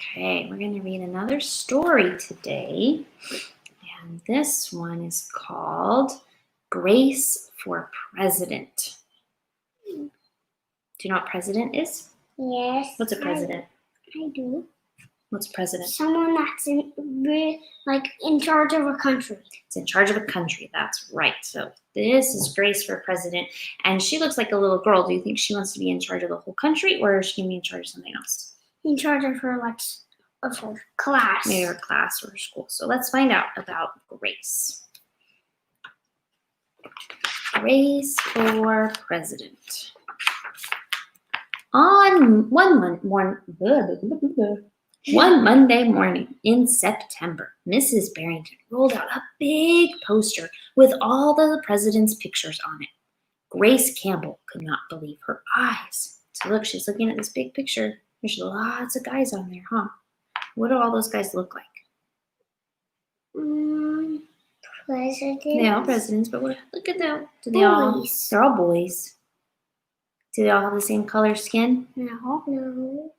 Okay, we're going to read another story today. And this one is called Grace for President. Do you know what president is? Yes. What's a president? I do. What's president? Someone that's in charge of a country. It's in charge of a country. That's right. So this is Grace for President. And she looks like a little girl. Do you think she wants to be in charge of the whole country, or is she going to be in charge of something else? In charge of her class. Maybe her class or her school. So let's find out about Grace. Grace for President. On one Monday morning in September, Mrs. Barrington rolled out a big poster with all the president's pictures on it. Grace Campbell could not believe her eyes. So look, she's looking at this big picture. There's lots of guys on there, huh? What do all those guys look like? Presidents. They're all presidents, but look at them. They're all boys. Do they all have the same color skin? No.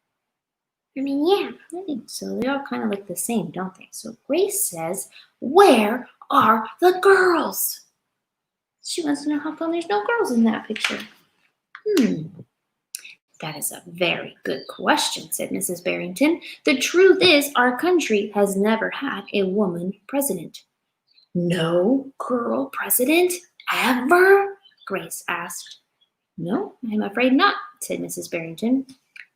I mean, yeah. I think so. They all kind of look the same, don't they? So Grace says, "Where are the girls?" She wants to know how come there's no girls in that picture. That is a very good question, said Mrs. Barrington. The truth is, our country has never had a woman president. No girl president? Ever? Grace asked. No, I'm afraid not, said Mrs. Barrington.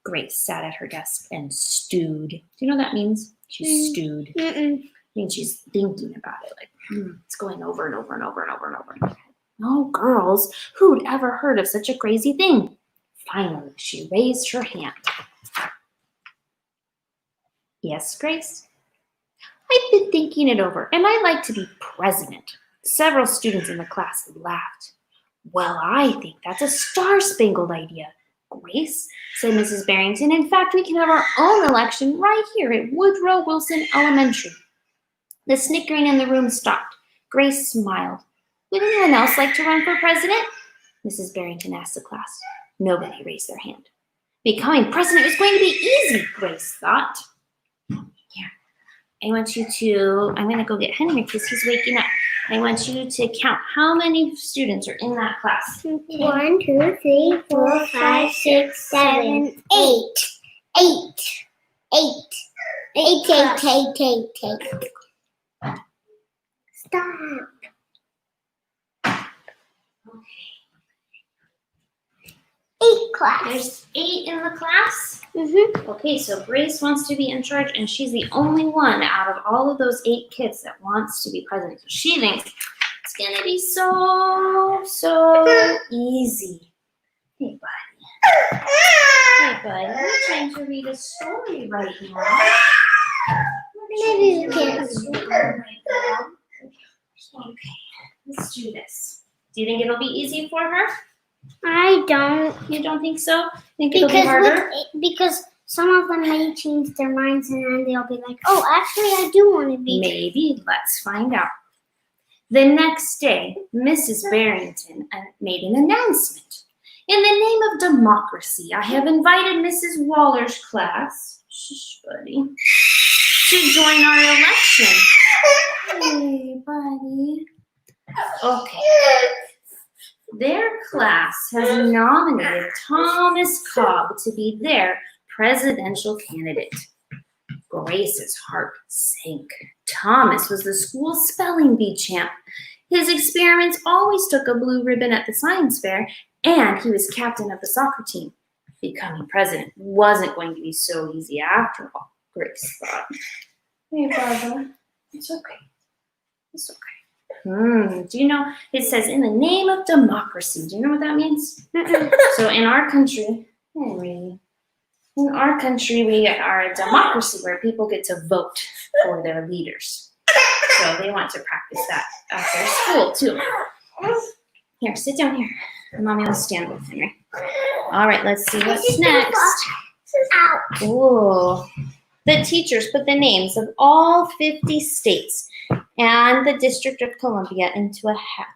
Grace sat at her desk and stewed. Do you know what that means? She stewed. It means she's thinking about it, like it's going over and over and over and over and over in her head. No girls? Who'd ever heard of such a crazy thing? Finally, she raised her hand. Yes, Grace? I've been thinking it over, and I'd like to be president. Several students in the class laughed. Well, I think that's a star-spangled idea, Grace, said Mrs. Barrington. In fact, we can have our own election right here at Woodrow Wilson Elementary. The snickering in the room stopped. Grace smiled. Would anyone else like to run for president? Mrs. Barrington asked the class. Nobody raised their hand. Becoming president was going to be easy, Grace thought. Here, I'm going to go get Henry because he's waking up. I want you to count how many students are in that class. 1, 2, 3, 4, 5, 6, 7, 8. 8. Stop. 8 class. There's 8 in the class? Mm-hmm. Okay, so Grace wants to be in charge, and she's the only one out of all of those 8 kids that wants to be president. So she thinks it's going to be so easy. Hey, buddy. Hey, buddy. We're trying to read a story right now. Maybe you can't. Okay, let's do this. Do you think it'll be easy for her? I don't. You don't think so? Think it'll be harder? Because some of them may change their minds and then they'll be like, oh, actually, I do want to be. Maybe. Let's find out. The next day, Mrs. Barrington made an announcement. In the name of democracy, I have invited Mrs. Waller's class, shh, buddy, to join our election. Hey, buddy. Okay. Their class has nominated Thomas Cobb to be their presidential candidate. Grace's heart sank. Thomas was the school's spelling bee champ. His experiments always took a blue ribbon at the science fair, and he was captain of the soccer team. Becoming president wasn't going to be so easy after all, Grace thought. Hey, Barbara, it's okay. It's okay. Do you know, it says in the name of democracy. Do you know what that means? So in our country, we are a democracy where people get to vote for their leaders. So they want to practice that at their school too. Here, sit down here. Mommy will stand with Henry. All right, let's see what's next. Ooh. The teachers put the names of all 50 states and the District of Columbia into a hat.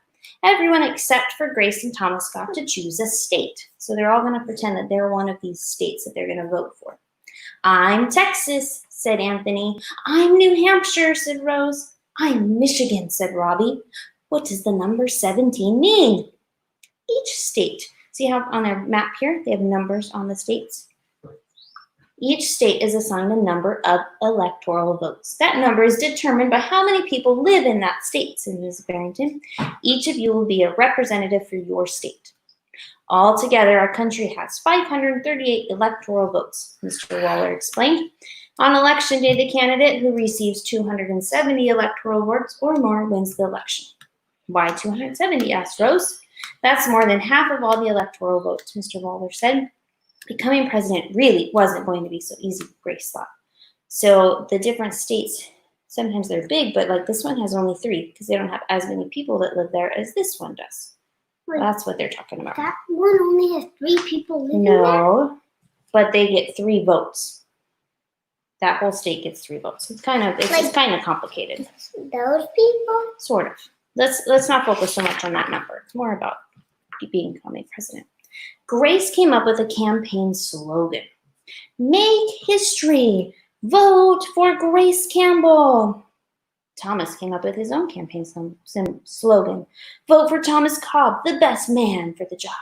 Everyone except for Grace and Thomas got to choose a state. So they're all going to pretend that they're one of these states that they're going to vote for. I'm Texas, said Anthony. I'm New Hampshire, said Rose. I'm Michigan, said Robbie. What does the number 17 mean? Each state, see how on their map here, they have numbers on the states? Each state is assigned a number of electoral votes. That number is determined by how many people live in that state, said Ms. Barrington. Each of you will be a representative for your state. Altogether, our country has 538 electoral votes, Mr. Waller explained. On election day, the candidate who receives 270 electoral votes or more wins the election. Why 270? Asked Rose. That's more than half of all the electoral votes, Mr. Waller said. Becoming president really wasn't going to be so easy, Grace thought. So the different states, sometimes they're big, but like this one has only 3 because they don't have as many people that live there as this one does. Wait, that's what they're talking about. That one only has 3 people living there? No, but they get 3 votes. That whole state gets 3 votes. It's kind of complicated. Those people? Sort of. Let's not focus so much on that number. It's more about becoming president. Grace came up with a campaign slogan. Make history. Vote for Grace Campbell. Thomas came up with his own campaign slogan. Vote for Thomas Cobb, the best man for the job.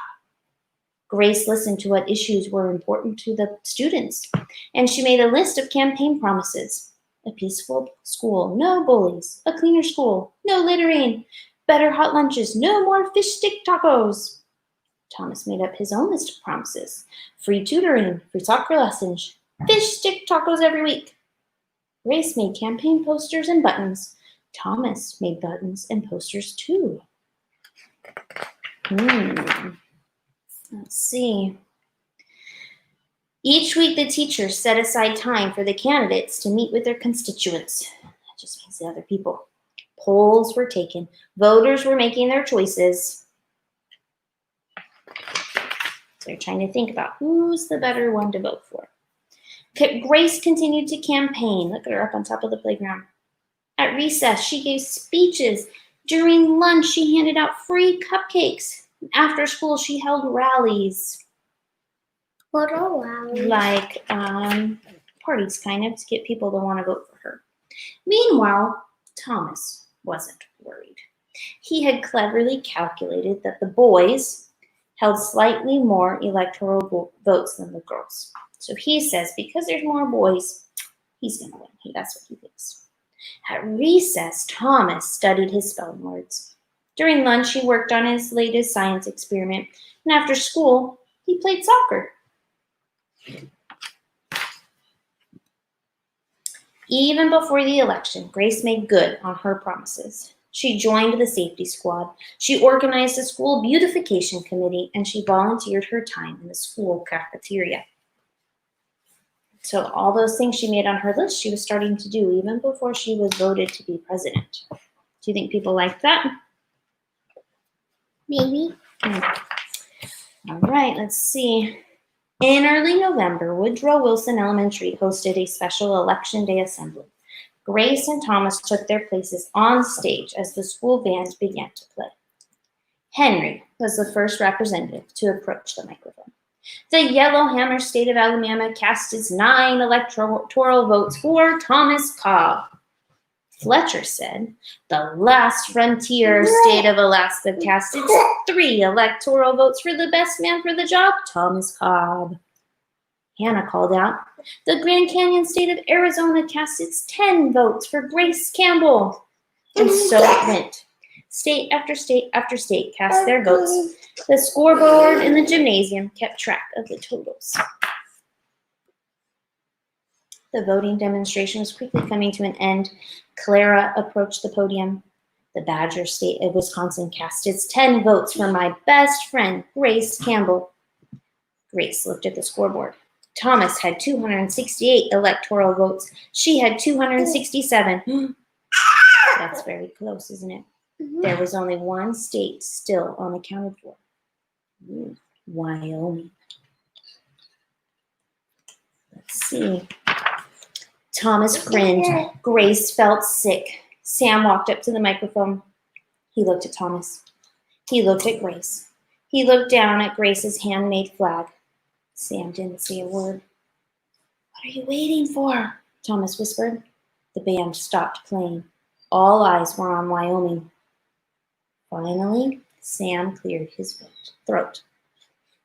Grace listened to what issues were important to the students, and she made a list of campaign promises. A peaceful school, no bullies. A cleaner school, no littering. Better hot lunches, no more fish stick tacos. Thomas made up his own list of promises. Free tutoring, free soccer lessons, fish stick tacos every week. Grace made campaign posters and buttons. Thomas made buttons and posters too. Let's see. Each week, the teachers set aside time for the candidates to meet with their constituents. That just means the other people. Polls were taken. Voters were making their choices. So they're trying to think about who's the better one to vote for. Grace continued to campaign. Look at her up on top of the playground. At recess, she gave speeches. During lunch, she handed out free cupcakes. After school, she held rallies. What are rallies? Like parties, kind of, to get people to want to vote for her. Meanwhile, Thomas wasn't worried. He had cleverly calculated that the boys held slightly more electoral votes than the girls. So he says because there's more boys, he's going to win. That's what he thinks. At recess, Thomas studied his spelling words. During lunch, he worked on his latest science experiment. And after school, he played soccer. Even before the election, Grace made good on her promises. She joined the safety squad. She organized a school beautification committee, and she volunteered her time in the school cafeteria. So all those things she made on her list, she was starting to do even before she was voted to be president. Do you think people like that? Maybe. All right, let's see. In early November, Woodrow Wilson Elementary hosted a special Election Day assembly. Grace and Thomas took their places on stage as the school band began to play. Henry was the first representative to approach the microphone. The Yellowhammer state of Alabama cast its 9 electoral votes for Thomas Cobb. Fletcher said, the last frontier state of Alaska cast its 3 electoral votes for the best man for the job, Thomas Cobb. Hannah called out, the Grand Canyon state of Arizona cast its 10 votes for Grace Campbell. And so it went. State after state after state cast their votes. The scoreboard in the gymnasium kept track of the totals. The voting demonstration was quickly coming to an end. Clara approached the podium. The Badger state of Wisconsin cast its 10 votes for my best friend, Grace Campbell. Grace looked at the scoreboard. Thomas had 268 electoral votes. She had 267. That's very close, isn't it? There was only one state still unaccounted for. Wyoming. Let's see. Thomas grinned. Grace felt sick. Sam walked up to the microphone. He looked at Thomas. He looked at Grace. He looked down at Grace's handmade flag. Sam didn't say a word. What are you waiting for? Thomas whispered. The band stopped playing. All eyes were on Wyoming. Finally, Sam cleared his throat.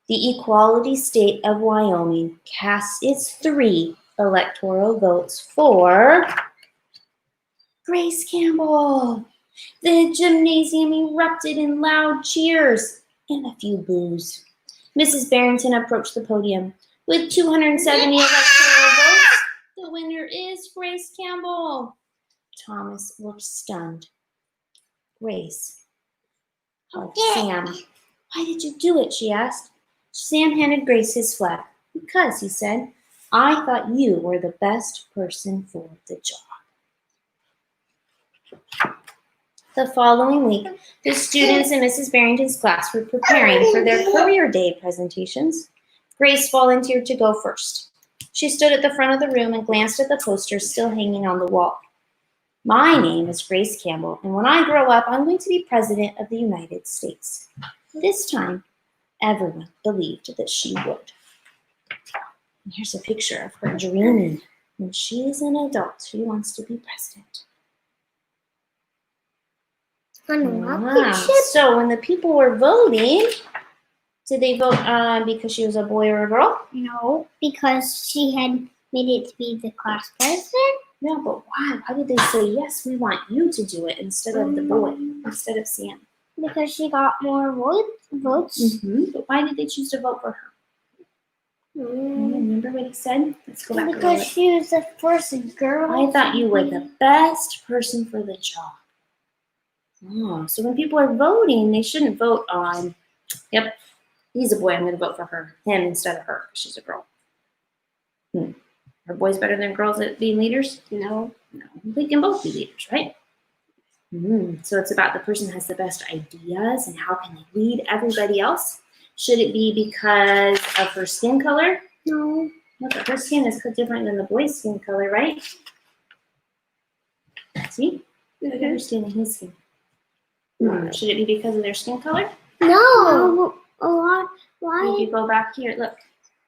The equality state of Wyoming casts its 3 electoral votes for Grace Campbell. The gymnasium erupted in loud cheers and a few boos. Mrs. Barrington approached the podium. With 270 electoral votes, the winner is Grace Campbell. Thomas looked stunned. Grace hugged Sam. Why did you do it? She asked. Sam handed Grace his flag. Because, he said, I thought you were the best person for the job. The following week, the students in Mrs. Barrington's class were preparing for their career day presentations. Grace volunteered to go first. She stood at the front of the room and glanced at the posters still hanging on the wall. My name is Grace Campbell, and when I grow up, I'm going to be President of the United States. This time, everyone believed that she would. And here's a picture of her dreaming. When she's an adult, she wants to be president. So when the people were voting, did they vote because she was a boy or a girl? No, because she had made it to be the class president. No, but why? Why did they say, yes, we want you to do it instead of the boy, instead of Sam? Because she got more votes. But why did they choose to vote for her? Remember what he said? Let's go back. Because she was the first girl. I thought you were the best person for the job. Oh, so when people are voting, they shouldn't vote on, yep, he's a boy, I'm going to vote for him instead of her because she's a girl. Are boys better than girls at being leaders? No. We can both be leaders, right? So it's about the person that has the best ideas and how can they lead everybody else. Should it be because of her skin color? No. Look, her skin is different than the boy's skin color, right? See? Look at her skin and his skin. Should it be because of their skin color? No. If Why? you go back here, look.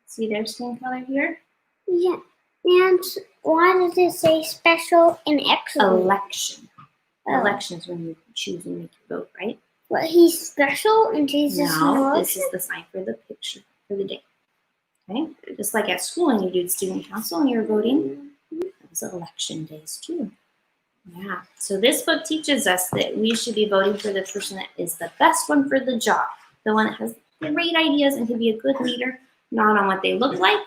See their skin color here? Yeah. And why does it say special and excellent? Election. Election is when you choose and make your vote, right? But he's special and she's just No, this is the sign for the picture for the day. Okay? Just like at school when you do student council and you're voting, it's election days too. Yeah. So this book teaches us that we should be voting for the person that is the best one for the job. The one that has great ideas and can be a good leader, not on what they look like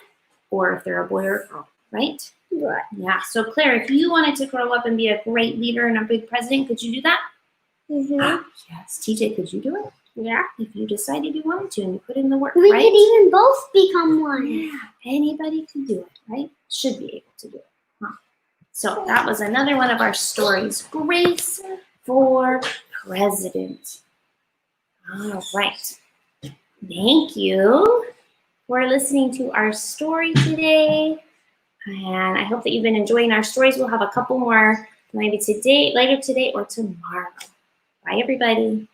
or if they're a boy or a girl, right? Right. Yeah. So Claire, if you wanted to grow up and be a great leader and a big president, could you do that? Yes. TJ, could you do it? Yeah. If you decided you wanted to and you put in the work, We right? could even both become one. Yeah. Anybody can do it, right? Should be able to do it. So that was another one of our stories. Grace for President. All right. Thank you for listening to our story today. And I hope that you've been enjoying our stories. We'll have a couple more maybe today, later today, or tomorrow. Bye, everybody.